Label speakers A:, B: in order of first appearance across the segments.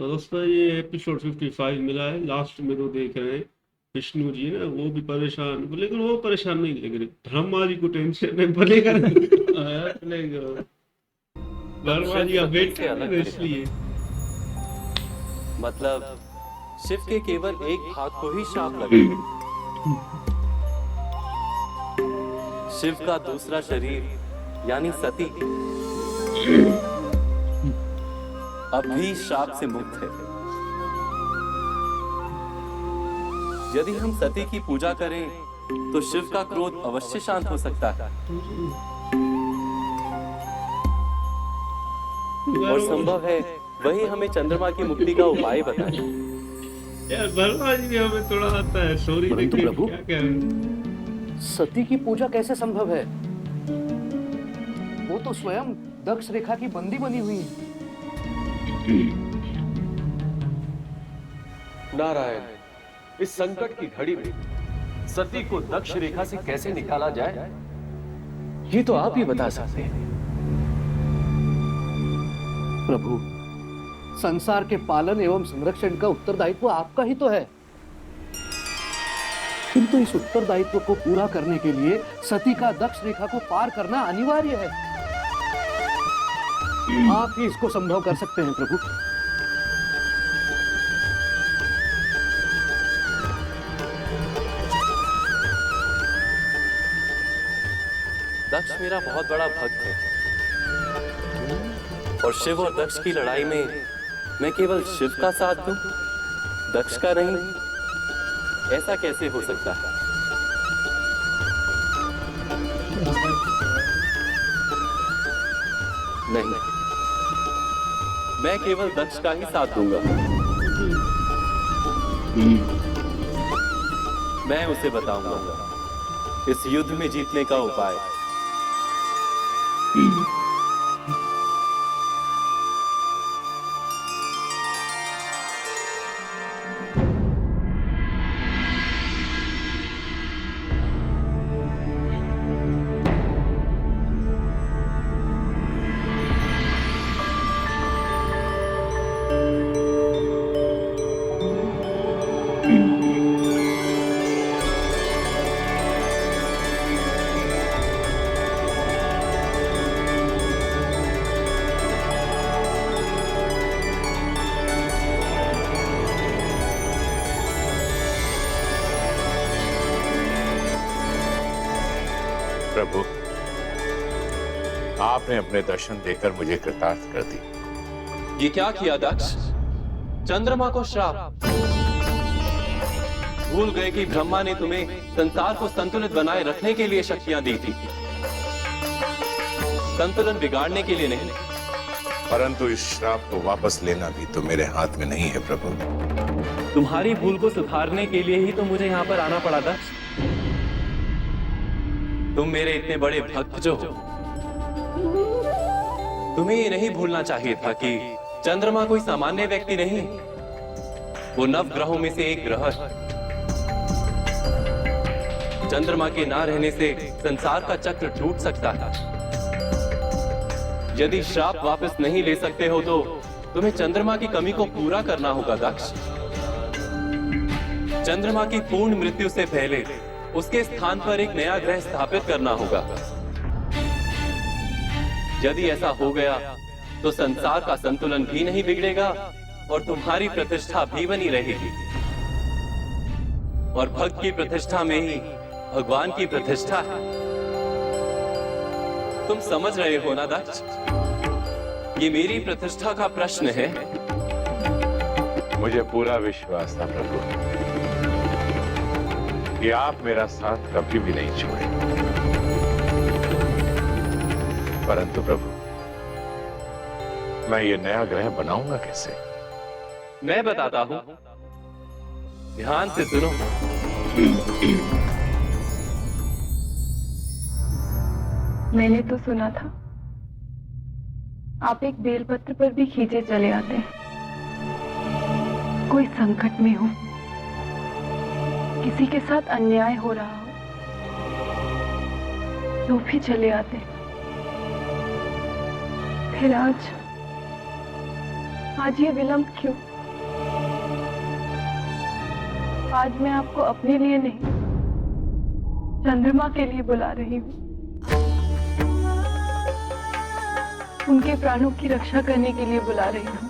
A: तो दोस्तों ये एपिसोड 55 मिला है, लास्ट में तो देख रहे हैं विष्णु जी ना, वो भी परेशान, लेकिन वो परेशान नहीं लग रहे, ब्रह्मा जी को टेंशन है, बोलेगा
B: तब
A: ब्रह्मा
B: शिव
A: जी का
B: सती
A: बेटा
B: से
A: है
B: अलग
A: ना,
B: दिखा।
A: इसलिए।
B: मतलब शिव के केवल एक भाग को ही शाप लगा। शिव का दूसरा शरीर यानी सती अब भी शाप से मुक्त है। यदि हम सती की पूजा करें तो शिव का क्रोध अवश्य शांत हो सकता है और संभव है वही हमें चंद्रमा की मुक्ति का उपाय बताए।
A: यार ब्रह्मा जी ने हमें थोड़ा आता है, सॉरी
C: परंतु
A: देखिए
C: प्रभु,
A: क्या कह रहे हैं।
C: सती की पूजा कैसे संभव है? वो तो स्वयं दक्ष रेखा की बंदी बनी हुई है।
D: नारायण, इस संकट की घड़ी में सती को दक्ष रेखा से कैसे निकाला जाए, ये तो आप ही बता सकते हैं।
C: प्रभु, संसार के पालन एवं संरक्षण का उत्तरदायित्व आपका ही तो है, किंतु इस उत्तरदायित्व को पूरा करने के लिए सती का दक्ष रेखा को पार करना अनिवार्य है। आप ही इसको संभव कर सकते हैं प्रभु।
B: दक्ष मेरा बहुत बड़ा भक्त है और शिव और दक्ष की लड़ाई में मैं केवल शिव का साथ दूं, दक्ष का नहीं, ऐसा कैसे हो सकता है? नहीं, मैं केवल दक्ष का ही साथ दूंगा। मैं उसे बताऊंगा इस युद्ध में जीतने का उपाय।
E: प्रभु, आपने अपने दर्शन देकर मुझे कृतार्थ कर दी।
B: ये क्या किया दक्ष? चंद्रमा को श्राप। भूल गए कि ब्रह्मा ने तुम्हें संसार को संतुलित बनाए रखने के लिए शक्तियां दी थी, संतुलन बिगाड़ने के लिए नहीं।
E: परंतु इस श्राप को वापस लेना भी तो मेरे हाथ में नहीं है प्रभु।
B: तुम्हारी भूल को सुधारने के लिए ही तो मुझे यहाँ पर आना पड़ा दक्ष। तुम मेरे इतने बड़े भक्त जो हो, तुम्हें ये नहीं भूलना चाहिए था कि चंद्रमा कोई सामान्य व्यक्ति नहीं, वो नवग्रहों में से एक ग्रह है। चंद्रमा के ना रहने से संसार का चक्र टूट सकता है। यदि श्राप वापस नहीं ले सकते हो तो तुम्हें चंद्रमा की कमी को पूरा करना होगा दक्ष। चंद्रमा की पूर्ण मृत्यु से पहले उसके स्थान पर एक नया ग्रह स्थापित करना होगा। यदि ऐसा हो गया तो संसार का संतुलन भी नहीं बिगड़ेगा और तुम्हारी प्रतिष्ठा भी बनी रहेगी। और भक्त की प्रतिष्ठा में ही भगवान की प्रतिष्ठा है। तुम समझ रहे हो ना दक्ष? ये मेरी प्रतिष्ठा का प्रश्न है।
E: मुझे पूरा विश्वास था प्रभु कि आप मेरा साथ कभी भी नहीं छोड़ेंगे। परंतु प्रभु, मैं ये नया ग्रह बनाऊंगा कैसे?
B: मैं बताता हूं, ध्यान से सुनो।
F: मैंने तो सुना था आप एक बेलपत्र पर भी खींचे चले आते हैं। कोई संकट में हो, किसी के साथ अन्याय हो रहा हो तो भी चले आते। फिर आज ये विलंब क्यों? आज मैं आपको अपने लिए नहीं, चंद्रमा के लिए बुला रही हूँ। उनके प्राणों की रक्षा करने के लिए बुला रही हूँ।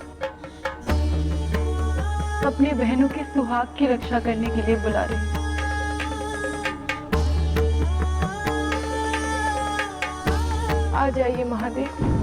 F: अपने बहनों के सुहाग की रक्षा करने के लिए बुला रही हूँ। आ जाइए महादेव।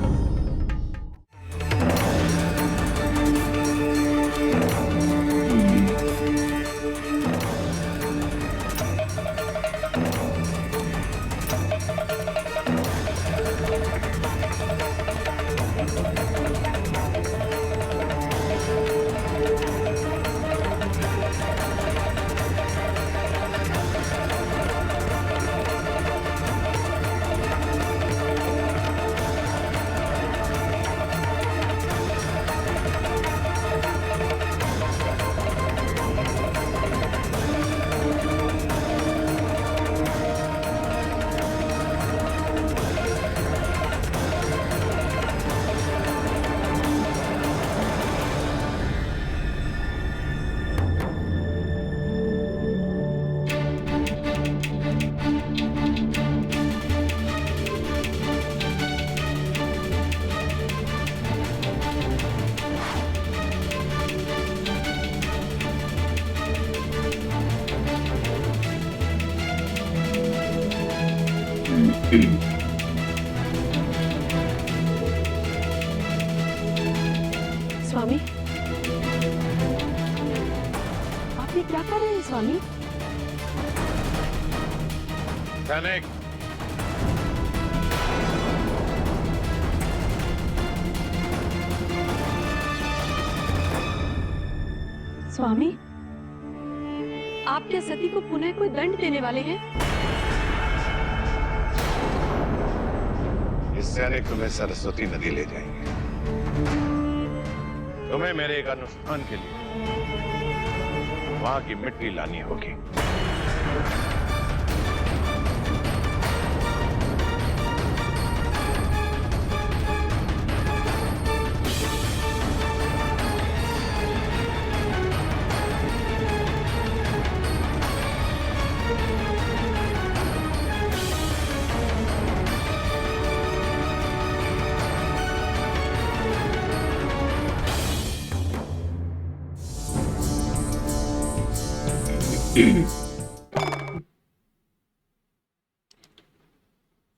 G: स्वामी, आप ये क्या कर रहे हैं स्वामी?
E: सैनिक,
G: स्वामी, आप क्या सती को पुनः कोई दंड देने वाले हैं?
E: इस सैनिक तुम्हें सरस्वती नदी ले जाएंगे। तुम्हें मेरे एक अनुष्ठान के लिए वहां की मिट्टी लानी होगी।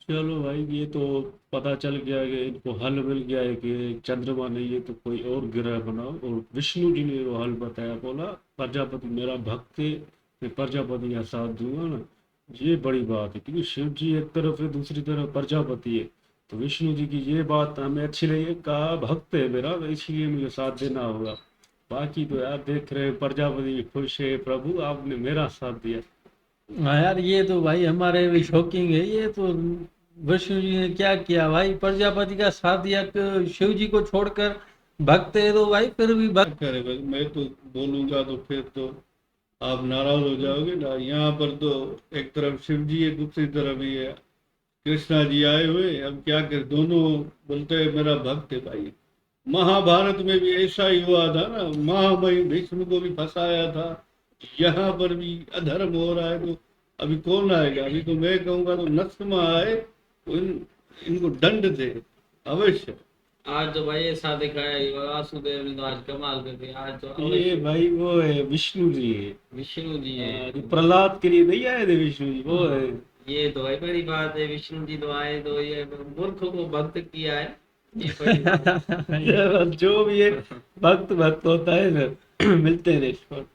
A: चलो भाई, ये तो पता चल गया कि इनको हल मिल गया है कि चंद्रमा नहीं है तो कोई और ग्रह बनाओ। और विष्णु जी ने वो हल बताया, बोला प्रजापति मेरा भक्त है, मैं प्रजापति का साथ दूंगा ना। ये बड़ी बात है, क्योंकि शिव जी एक तरफ है, दूसरी तरफ प्रजापति है। तो विष्णु जी की ये बात हमें अच्छी लगी, कहा भक्त है मेरा, इसलिए मुझे साथ देना होगा। बाकी तो यार देख रहे हैं, प्रजापति भी खुश है, प्रभु आपने मेरा साथ दिया।
H: हाँ यार, ये तो भाई हमारे भी शॉकिंग है। ये तो विष्णु जी ने क्या किया भाई, प्रजापति का साथ दिया, शिव जी को छोड़कर भक्त है तो भाई फिर भी भक्त
A: करे भाई, मैं तो बोलूंगा तो फिर तो आप नाराज हो जाओगे ना। यहाँ पर तो एक तरफ शिव जी है, दूसरी तरफ ये कृष्णा जी आए हुए, अब क्या कर, दोनों बोलते हैं मेरा भक्त है भाई। महाभारत में भी ऐसा ही हुआ था ना, महामहिम भीष्म को भी फंसाया था, यहाँ पर भी अधर्म हो रहा है। तो अभी कौन आएगा? अभी तो मैं कहूँगा तो नरसिम्हा आए तो इनको दंड दे अवश्य।
H: आज तो भाई ऐसा दिखाया ये वासुदेव ने तो आज कमाल कर दिया। आज तो
A: ये भाई वो है विष्णु जी है,
H: विष्णु जी है,
A: जो प्रहलाद के लिए नहीं आए थे विष्णु जी, वो है।
H: ये तो भाई बड़ी बात है। विष्णु जी तो आए तो ये मूर्खों को भक्त किया है, ये बड़ी बात है।
A: जो भी है भक्त भक्त होता है ना। मिलते हैं नेक्स्ट पर।